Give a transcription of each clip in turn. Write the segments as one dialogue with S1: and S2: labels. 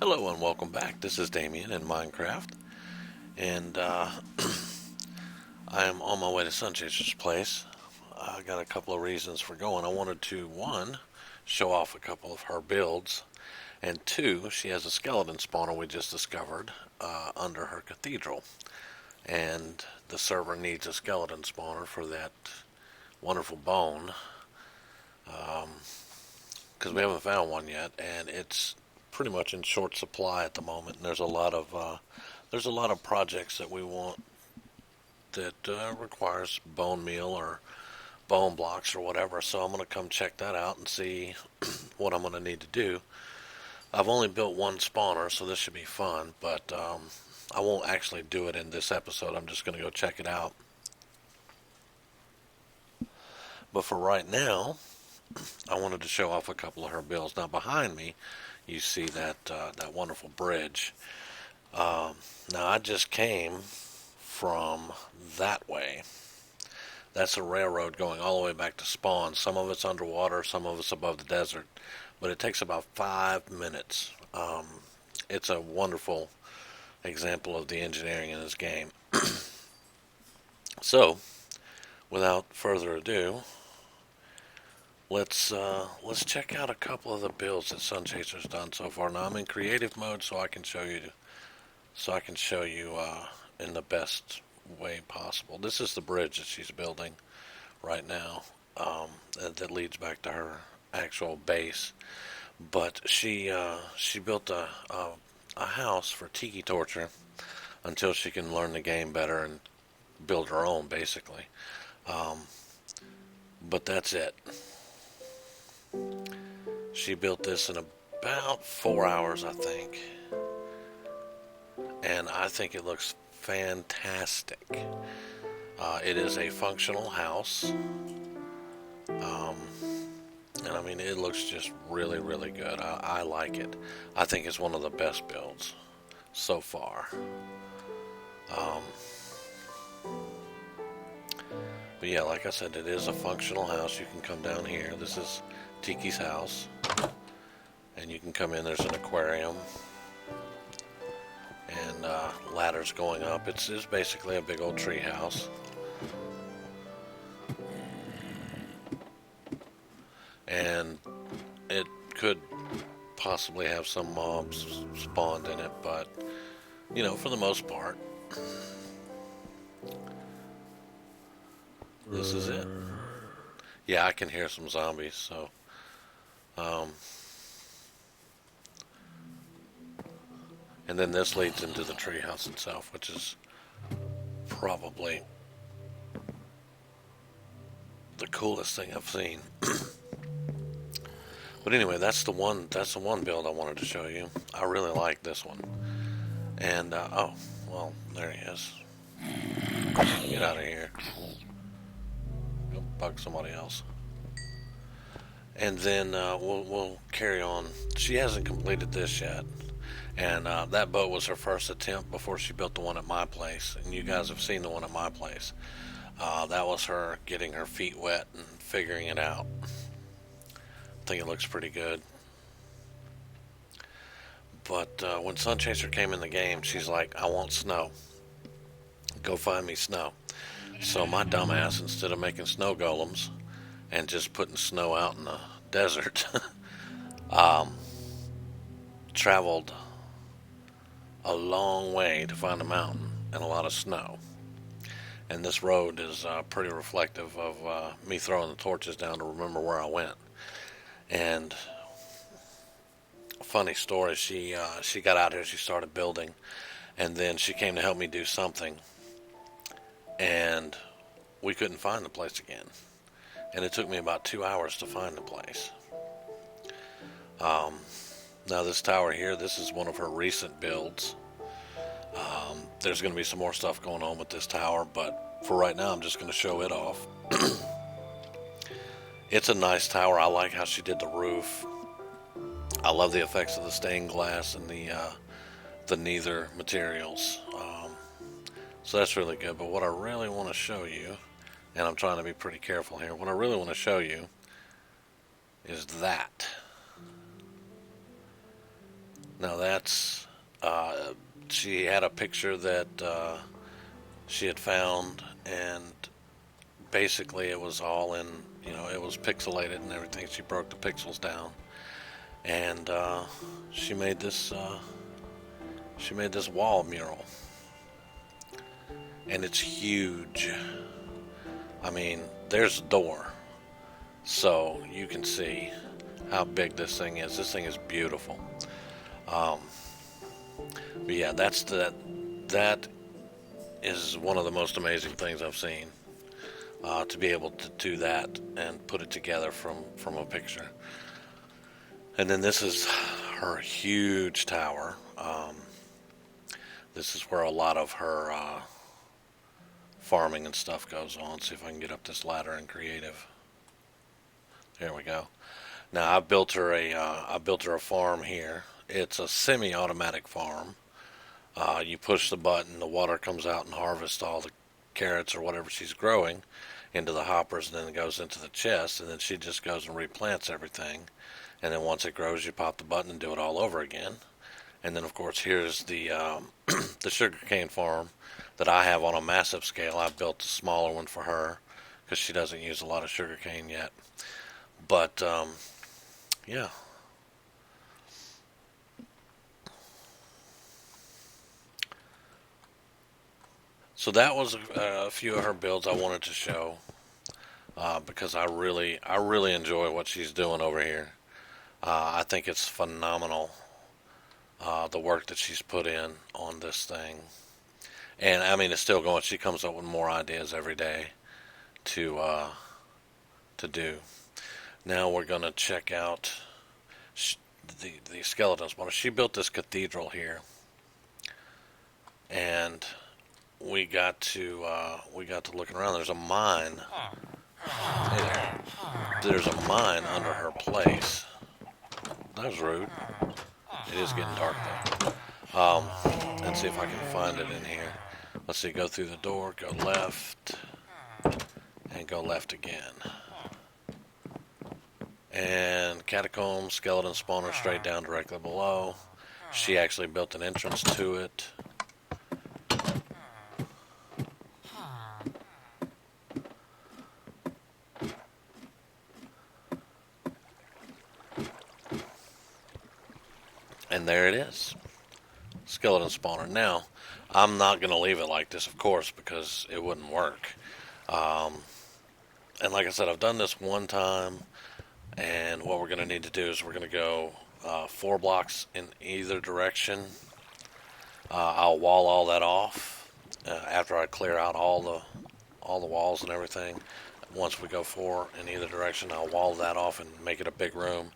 S1: Hello and welcome back. This is Damien in Minecraft, and I am on my way to Sunchacer's place. I got a couple of reasons for going. I wanted to, one, show off a couple of her builds, and two, she has a skeleton spawner we just discovered under her cathedral, and the server needs a skeleton spawner for that wonderful bone, because we haven't found one yet, and it's pretty much in short supply at the moment. And there's a lot of projects that we want that requires bone meal or bone blocks or whatever. So I'm gonna come check that out and see what I'm gonna need to do. I've only built one spawner, so this should be fun. But I won't actually do it in this episode. I'm just gonna go check it out. But for right now, I wanted to show off a couple of her builds. Now behind me, you see that wonderful bridge. Now I just came from that way. That's a railroad going all the way back to spawn. Some of it's underwater, some of it's above the desert, but it takes about 5 minutes. It's a wonderful example of the engineering in this game. So, without further ado, let's check out a couple of the builds that Sunchacer's done so far. Now I'm in creative mode, so I can show you in the best way possible. This is the bridge that she's building right now, that leads back to her actual base. But she built a house for Tiki torture until she can learn the game better and build her own, basically. But that's it. She built this in about 4 hours, I think. And I think it looks fantastic. It is a functional house. And I mean, it looks just really, really good. I like it. I think it's one of the best builds so far. But yeah, like I said, it is a functional house. You can come down here. This is Tiki's house. And you can come in. There's an aquarium. And ladders going up. It's basically a big old tree house. And it could possibly have some mobs spawned in it, but, you know, for the most part, this is it. Yeah, I can hear some zombies, so, and then this leads into the treehouse itself, which is probably the coolest thing I've seen. But anyway, that's the one build I wanted to show you. I really like this one. And oh, well, there he is. Get out of here. Go bug somebody else. And then we'll carry on. She hasn't completed this yet. And that boat was her first attempt before she built the one at my place. And you guys have seen the one at my place. That was her getting her feet wet and figuring it out. I think it looks pretty good. But when Sunchacer came in the game, she's like, I want snow. Go find me snow. So my dumbass, instead of making snow golems and just putting snow out in the desert, traveled a long way to find a mountain and a lot of snow. And this road is pretty reflective of me throwing the torches down to remember where I went. And funny story, she got out here, she started building, and then she came to help me do something, and we couldn't find the place again. And it took me about 2 hours to find the place. Now this tower here, this is one of her recent builds. There's going to be some more stuff going on with this tower, but for right now I'm just going to show it off. It's a nice tower. I like how she did the roof. I love the effects of the stained glass and the neither materials. So that's really good. But what I really want to show you, and I'm trying to be pretty careful here, what I really want to show you is that. Now that's, she had a picture that she had found, and basically it was all in, it was pixelated and everything. She broke the pixels down, and she made this, wall mural, and it's huge. I mean, there's a door, so you can see how big this thing is. This thing is beautiful. Um, but yeah, that is one of the most amazing things I've seen. To be able to do that and put it together from a picture. And then this is her huge tower. This is where a lot of her farming and stuff goes on. See if I can get up this ladder in creative. There we go. Now I built her a farm here. It's a semi-automatic farm. You push the button, the water comes out and harvests all the carrots or whatever she's growing into the hoppers, and then it goes into the chest, and then she just goes and replants everything. And then once it grows, you pop the button and do it all over again. And then, of course, here's the the sugarcane farm that I have on a massive scale. I've built a smaller one for her because she doesn't use a lot of sugarcane yet. But, yeah. So that was a few of her builds I wanted to show because I really enjoy what she's doing over here. I think it's phenomenal, the work that she's put in on this thing. And I mean, it's still going. She comes up with more ideas every day to do. Now we're going to check out the skeleton spawner. She built this cathedral here, and we got to looking around. There's a mine. Hey there. There's a mine under her place. That was rude. It is getting dark though. Let's see if I can find it in here. Let's see. Go through the door. Go left, and go left again. And catacombs, skeleton spawner straight down directly below. She actually built an entrance to it. And there it is. Skeleton spawner. Now, I'm not going to leave it like this, of course, because it wouldn't work. And like I said, I've done this one time. And what we're going to need to do is we're going to go 4 blocks in either direction. I'll wall all that off after I clear out all the walls and everything. Once we go 4 in either direction, I'll wall that off and make it a big room.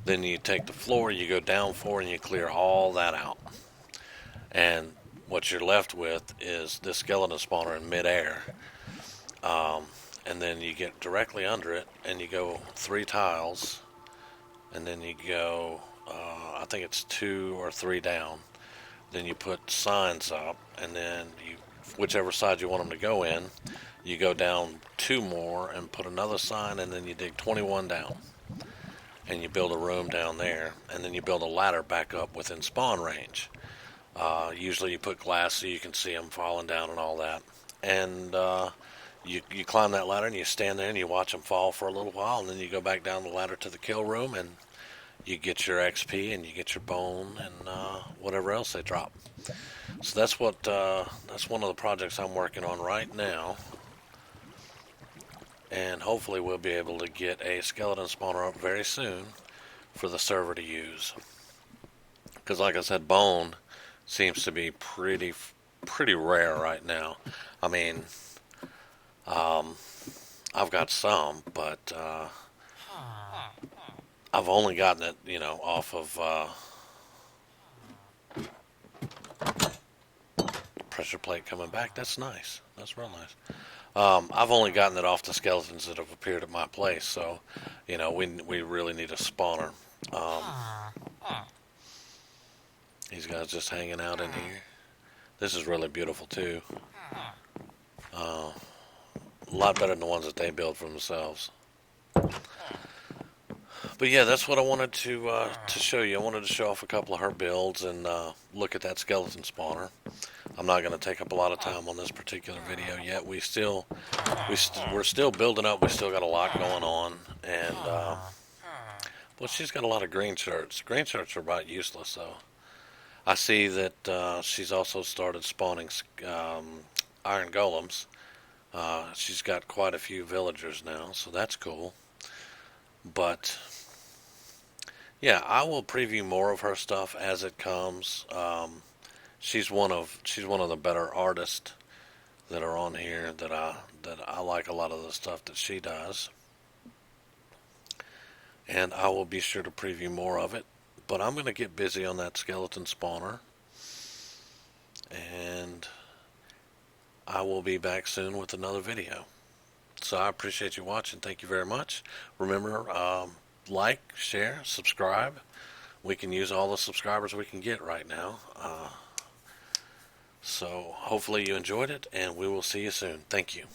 S1: Then you take the floor, you go down 4, and you clear all that out. And what you're left with is this skeleton spawner in midair. And then you get directly under it, and you go 3 tiles, and then you go, I think it's 2 or 3 down. Then you put signs up, and then whichever side you want them to go in, you go down 2 more and put another sign, and then you dig 21 down. And you build a room down there, and then you build a ladder back up within spawn range. Usually you put glass so you can see them falling down and all that. And you climb that ladder and you stand there and you watch them fall for a little while, and then you go back down the ladder to the kill room and you get your XP and you get your bone and whatever else they drop. So that's one of the projects I'm working on right now, and hopefully we'll be able to get a skeleton spawner up very soon for the server to use. Because like I said, bone seems to be pretty rare right now. I mean, I've got some, but I've only gotten it, off of pressure plate coming back. That's nice. That's real nice. I've only gotten it off the skeletons that have appeared at my place, so we really need a spawner. These guys just hanging out in here. This is really beautiful too. A lot better than the ones that they build for themselves. But But yeah, that's what I wanted to show you. I wanted to show off a couple of her builds and look at that skeleton spawner. I'm not going to take up a lot of time on this particular video yet. We're still building up. We still got a lot going on, and well, she's got a lot of green shirts. Green shirts are about useless, though. I see that she's also started spawning iron golems. She's got quite a few villagers now, so that's cool. But yeah, I will preview more of her stuff as it comes. She's one of the better artists that are on here that I like a lot of the stuff that she does, and I will be sure to preview more of it. But I'm going to get busy on that skeleton spawner, and I will be back soon with another video. So I appreciate you watching. Thank you very much. Remember, like, share, subscribe. We can use all the subscribers we can get right now. So hopefully you enjoyed it, and we will see you soon. Thank you.